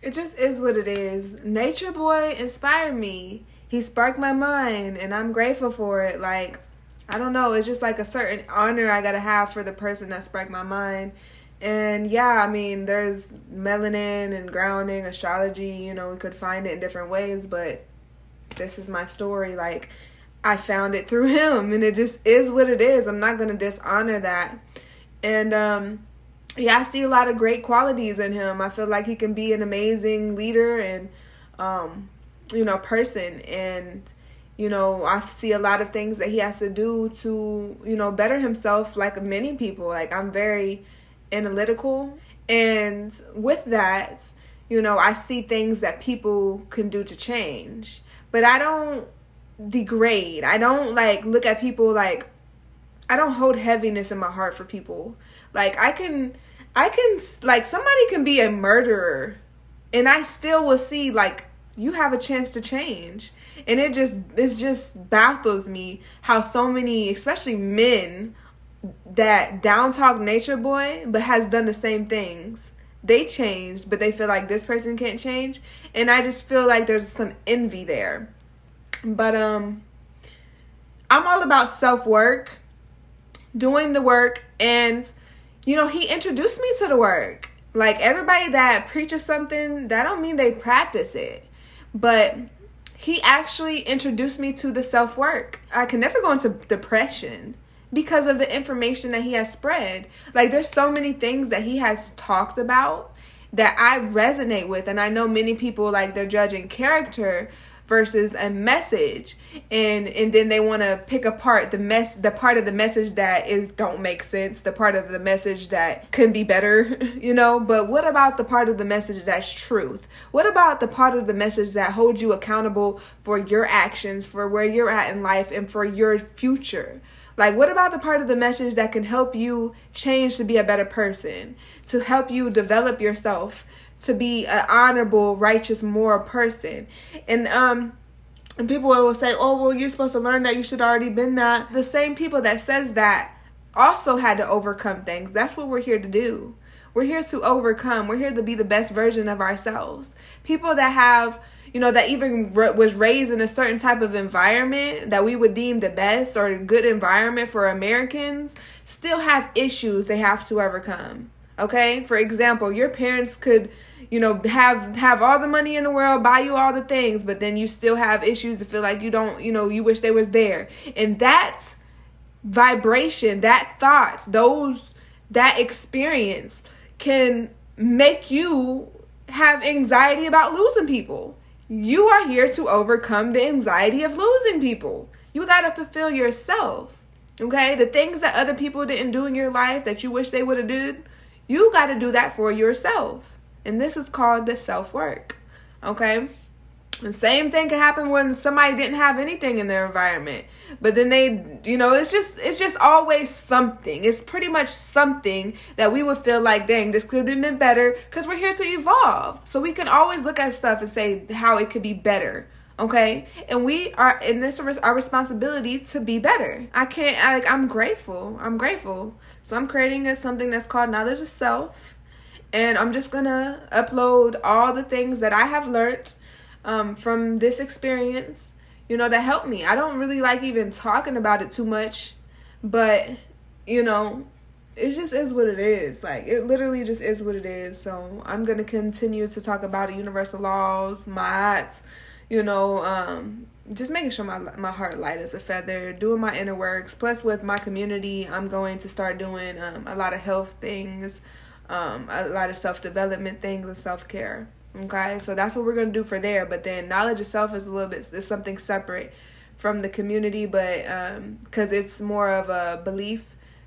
It just is what it is. Nature Boy inspired me. He sparked my mind, and I'm grateful for it. Like, I don't know. It's just like a certain honor I gotta have for the person that sparked my mind. And yeah, I mean, there's melanin and grounding, astrology. We could find it in different ways, but this is my story. Like, I found it through him, and it just is what it is. I'm not gonna dishonor that. And yeah, I see a lot of great qualities in him. I feel like he can be an amazing leader and person. And I see a lot of things that he has to do to better himself, like many people. Like, I'm very analytical, and with that, I see things that people can do to change, but I don't degrade. I don't like look at people like, I don't hold heaviness in my heart for people. Like, I can like, somebody can be a murderer and I still will see, like, you have a chance to change. And it just baffles me how so many, especially men, that down talk Nature Boy but has done the same things. They changed, but they feel like this person can't change. And I just feel like there's some envy there. But I'm all about self-work, doing the work, and he introduced me to the work. Like, everybody that preaches something, that don't mean they practice it. But he actually introduced me to the self-work. I can never go into depression because of the information that he has spread. Like, there's so many things that he has talked about that I resonate with. And I know many people, like, they're judging character versus a message, and then they want to pick apart the part of the message that don't make sense, the part of the message that can be better, but what about the part of the message that's truth? What about the part of the message that holds you accountable for your actions, for where you're at in life, and for your future? Like, what about the part of the message that can help you change to be a better person, to help you develop yourself, to be an honorable, righteous, moral person? And people will say, oh, well, you're supposed to learn that. You should already been that. The same people that says that also had to overcome things. That's what we're here to do. We're here to overcome. We're here to be the best version of ourselves. People that have, that even was raised in a certain type of environment that we would deem the best or a good environment for Americans, still have issues they have to overcome. Okay? For example, your parents could, have all the money in the world, buy you all the things, but then you still have issues to feel like you don't, you wish they was there. And that vibration, that thought, that experience can make you have anxiety about losing people. You are here to overcome the anxiety of losing people. You got to fulfill yourself. Okay? The things that other people didn't do in your life that you wish they would have did, you got to do that for yourself. And this is called the self-work. Okay? The same thing can happen when somebody didn't have anything in their environment. But then they, it's just always something. It's pretty much something that we would feel like, dang, this could have been better, because we're here to evolve. So we can always look at stuff and say how it could be better. Okay? And we are, and this is our responsibility to be better. I'm grateful. So I'm creating something that's called Knowledge of Self. And I'm just going to upload all the things that I have learned from this experience, that helped me. I don't really like even talking about it too much, but, it just is what it is. Like, it literally just is what it is. So I'm going to continue to talk about universal laws, mods, just making sure my heart light as a feather, doing my inner works. Plus, with my community, I'm going to start doing a lot of health things, a lot of self-development things, and self-care. Okay, so that's what we're going to do for there. But then knowledge of self is something separate from the community, but because it's more of a belief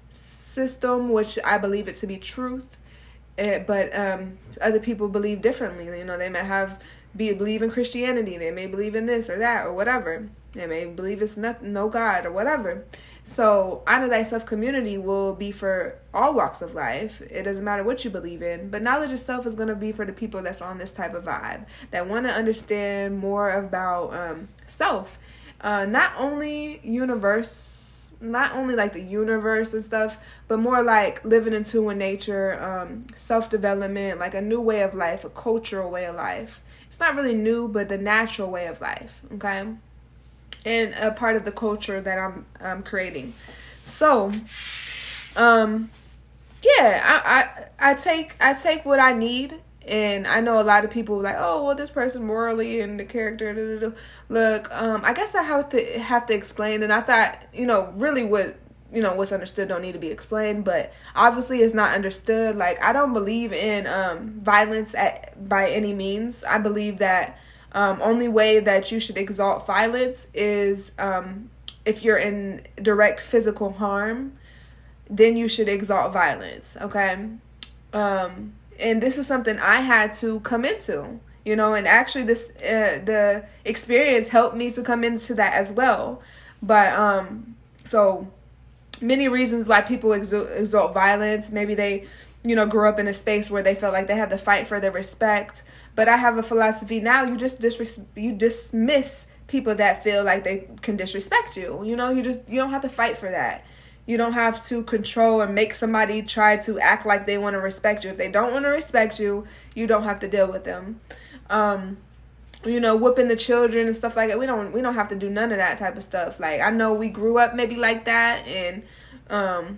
system, which I believe it to be truth. But other people believe differently. They may believe in Christianity. They may believe in this or that or whatever. They may believe it's no God or whatever. So Honor Thyself community will be for all walks of life. It doesn't matter what you believe in. But Knowledge of Self is going to be for the people that's on this type of vibe, that want to understand more about self. Not only universe not only like the universe and stuff, but more like living in tune with nature, self-development, like a new way of life, a cultural way of life. It's not really new, but the natural way of life, okay? And a part of the culture that I'm creating. So, yeah, I take what I need. And I know a lot of people like, oh, well, this person morally and the character. Da, da, da. Look, I guess I have to explain. And I thought, really what's understood don't need to be explained. But obviously, it's not understood. Like, I don't believe in violence by any means. I believe that only way that you should exalt violence is if you're in direct physical harm, then you should exalt violence. Okay. And this is something I had to come into, and actually this, the experience helped me to come into that as well. But, so many reasons why people exalt violence. Maybe they, grew up in a space where they felt like they had to fight for their respect. But I have a philosophy now, you dismiss people that feel like they can disrespect you. You don't have to fight for that. You don't have to control and make somebody try to act like they want to respect you. If they don't want to respect you, you don't have to deal with them. Whooping the children and stuff like that. We don't have to do none of that type of stuff. Like, I know we grew up maybe like that, and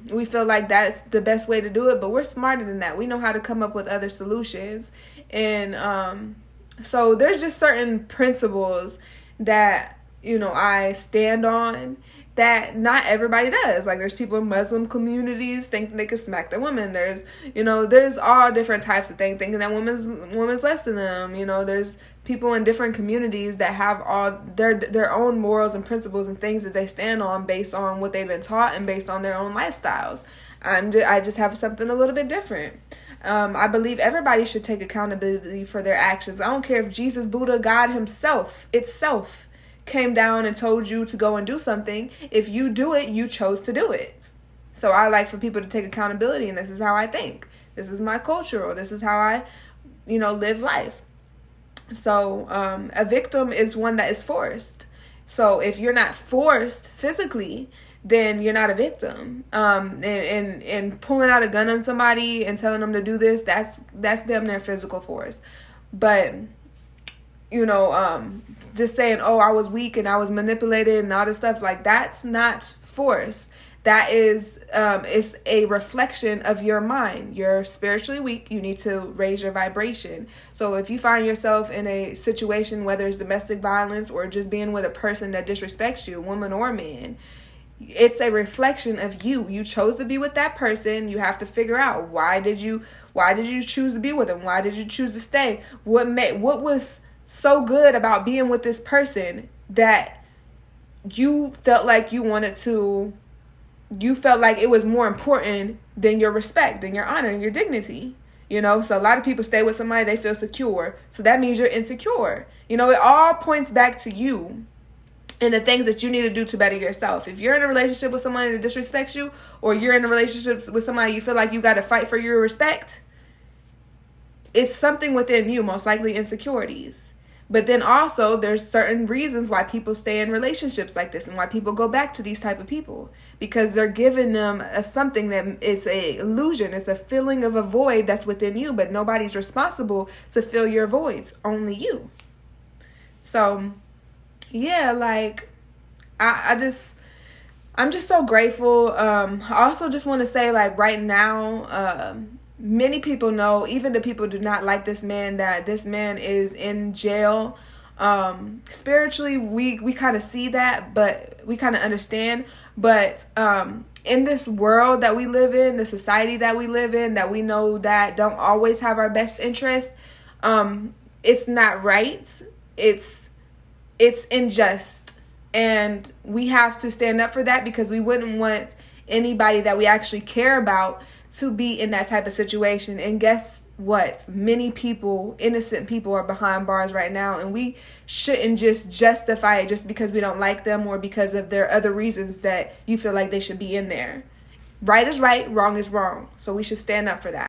we feel like that's the best way to do it, but we're smarter than that. We know how to come up with other solutions. And so there's just certain principles that, I stand on that not everybody does. Like, there's people in Muslim communities thinking they can smack their women. There's all different types of things, thinking that woman's less than them. There's people in different communities that have all their own morals and principles and things that they stand on based on what they've been taught and based on their own lifestyles. I just have something a little bit different. I believe everybody should take accountability for their actions. I don't care if Jesus, Buddha, God himself, itself, came down and told you to go and do something. If you do it, you chose to do it. So I like for people to take accountability, and this is how I think. This is my culture, or this is how I, live life. So a victim is one that is forced. So if you're not forced physically, then you're not a victim. And pulling out a gun on somebody and telling them to do this, that's them, their physical force. But just saying, oh, I was weak and I was manipulated and all this stuff, like, that's not force. That is a reflection of your mind. You're spiritually weak. You need to raise your vibration. So if you find yourself in a situation, whether it's domestic violence or just being with a person that disrespects you, woman or man, it's a reflection of you. You chose to be with that person. You have to figure out, why did you choose to be with them? Why did you choose to stay? What was so good about being with this person that you felt like you felt like it was more important than your respect, than your honor, and your dignity. So a lot of people stay with somebody, they feel secure. So that means you're insecure. It all points back to you and the things that you need to do to better yourself. If you're in a relationship with somebody that disrespects you, or you're in a relationship with somebody you feel like you got to fight for your respect, it's something within you, most likely insecurities. But then also there's certain reasons why people stay in relationships like this and why people go back to these type of people, because they're giving them something that is a illusion. It's a feeling of a void that's within you, but nobody's responsible to fill your voids, only you. So yeah, like I'm just so grateful. I also just want to say, like, right now, many people know, even the people do not like this man, that this man is in jail. Spiritually, we kind of see that, but we kind of understand. But in this world that we live in, the society that we live in, that we know that don't always have our best interest, it's not right. It's unjust. And we have to stand up for that, because we wouldn't want anybody that we actually care about to be in that type of situation. And guess what? Many people, innocent people, are behind bars right now, and we shouldn't just justify it just because we don't like them or because of their other reasons that you feel like they should be in there. Right is right, wrong is wrong. So we should stand up for that.